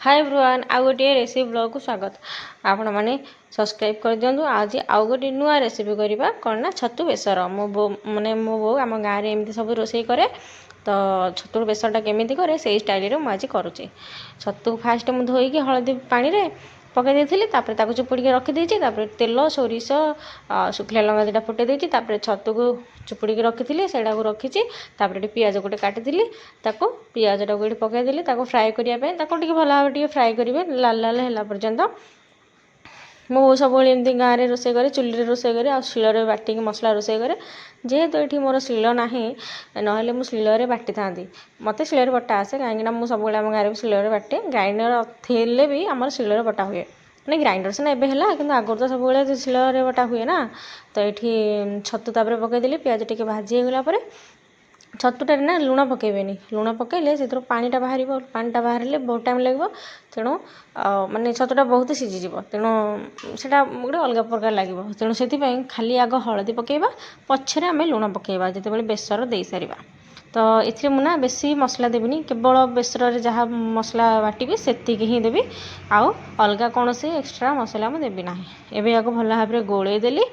Hi everyone आउ गोटे recipe blog को स्वागत। आपण मैंने सब्सक्राइब कर दिंतु। आज आउ गोटे नुआ रेसिपी करवा कौन ना छतु बेसर। मो बो माने मो बो आम गाँव में एमती सब रोषे कै तो छतुर बेसरटा केमी कै से स्टाइल मुझे करुच्ची। छतु फास्ट मुझे धोईकी हलदी पानी रे पकई देती चुपुड़ी रखीदे तेल सोरिष शुखिला लंका दुटा फुटे देती छतु को चुपुड़ी रखी से रखी पियाज गोटे काटी पियाज टाक ये पकईदेली फ्राए करने भल भाव फ्राए करेंगे लाल लाल है पर्यंत। मो सब एमती गाँव में रोषे करे चुली रोषे करे शिल बाटिक मसला रोषे करे जेहेतु ये मोर शिल ना ना मुझे शिल बाटी था मत शिल बटा आसे कहीं मुझे सब आम गाँव में शिल बाटे ग्राइंडर थे भी आम शिल बटा हुए मैंने ग्राइंडर से ना कि आगुरी तो सब शिल बटा हुए ना। तो ये छतु तापर पकईदेली पियाज टे भाजी होगला छतुटार ना लुण पकेबेनी लुण पकेले से पानीटा बाहर पानीटा बाहर बहुत टाइम लगे तेणु माने छतुटा बहुत सीझीज तेणु से गोटे अलग प्रकार लगे तेणु से खाली आग हलदी पकेबा पछरे आम लुण पकेबा जिते बेसर दे सारा। तो ये मुझे बेसी मसला देविनी केवल बेसर जहाँ मसला बाटी सेति ही देवी आउ अलग कौन से एक्सट्रा मसला मुझे देवी ना। एवं या भल भाव में गोले देली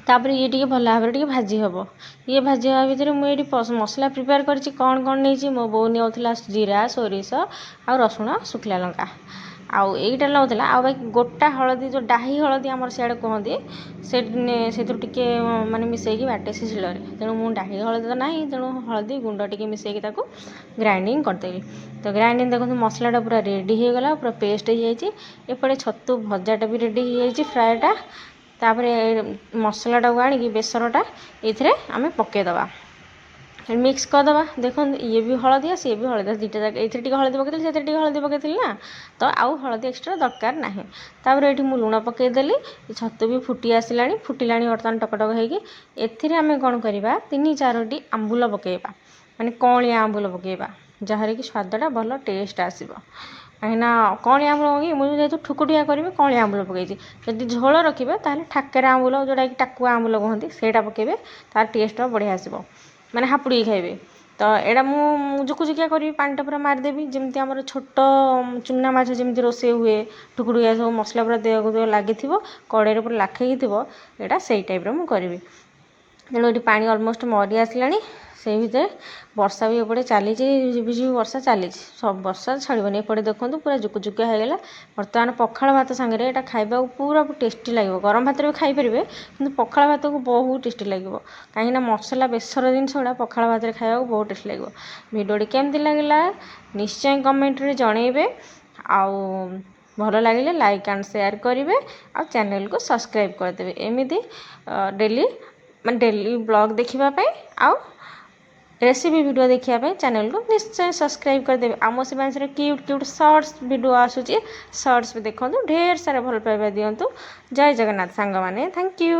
तापर ये टी भल भाव में भाजी हम ये भाजी हाँ भितर मुझे मसला प्रिपेयर कर कौन कौन नहीं मो बो नौला जीरा सोरिष आ रसुण शुखिला लंका आउ यहीटा नौला आ गोटा हलदी जो डाही हलदी आम सियाड़े कहती से टे माने मिसेकी बाटे से शिल तेणु मुझे डाही हलदी तो ना तेणु हलदी गुंड टे मिसेकी ग्राइंडिंग करदेवी। तो ग्राइंडिंग देखो मसलाटा पूरा रेडी हो गला पूरा पेस्ट हो जाए छतु भजाटा भी रेडी हो फ्राएटा तापर मसलाटा को आनिकी बेसरटा ये आम पकईदबा मिक्स करदे देखो ये भी हलदिया सी भी हलदिया दुटा जाक ये हलदी पकईली से हलदी पकईली ना तो आउ हलदी एक्सट्रा दरकार ना। तापर ये मुझे लुण पकईदेली छतु भी फुटी आसला फुटिला बर्तमान टकटक होगी आम कौन करवा 3-4 आंबुल पकईबा माने कौलिया आंबुल पकईबा जहाँ कि स्वादटा भल टेस्ट आसो कहीं कौलिया आंबुल मुझे जेहतु ठुकुटिया करी कौलिया आंबुल पकई जब झोल रखिए ताहले ठाकेरा आंबुल जोटा कि टाकुआ आंबुल कहते सेटा पकईबे तार टेस्ट बढ़िया आसो माने हापुड़ी खाइबे। तो यहाँ मुझे जुकुजुकिया करी पानीटा पूरा मारिदेवी जमी आम छोट चुना माछ जमी रोषे हुए ठुकुड़िया सब मसला पूरा देह को लगी कड़े पूरा लाखई थी यहाँ से टाइप मुझे करी तेणु ये पानी अलमोस्ट मरी आसला से भितर वर्षा भी एपटे चली झिपझिप वर्षा चली सब वर्षा छाड़बनी एपटे देखो पूरा जुकुजुकिया होगला। बर्तमान पखाल भात सांगे यहाँ खाइबा पूरा टेस्टी लगे गरम भात भी खाईपर कि पखाल भात को बहुत टेस्टी लगे कहीं मसला बेसर जिनस गुड़ा पखाल भात खाया बहुत टेस्टी लगे। भिडियोटी केमती लगे निश्चय कमेंट जनइबे आउ भल लगे लाइक एंड शेयर करेंगे आ चैनल को सब्सक्राइब करदे एमती डेली मैं डेली ब्लॉग देखापी आउ रेसिपी वीडियो देखापी चैनल को निश्चय सब्सक्राइब करदे। आम से क्यूट क्यूट शॉर्ट्स वीडियो आसूची शॉर्ट्स भी देखो ढेर सारा भल पाइबा दिंतु। जय जगन्नाथ सांग माने थैंक यू।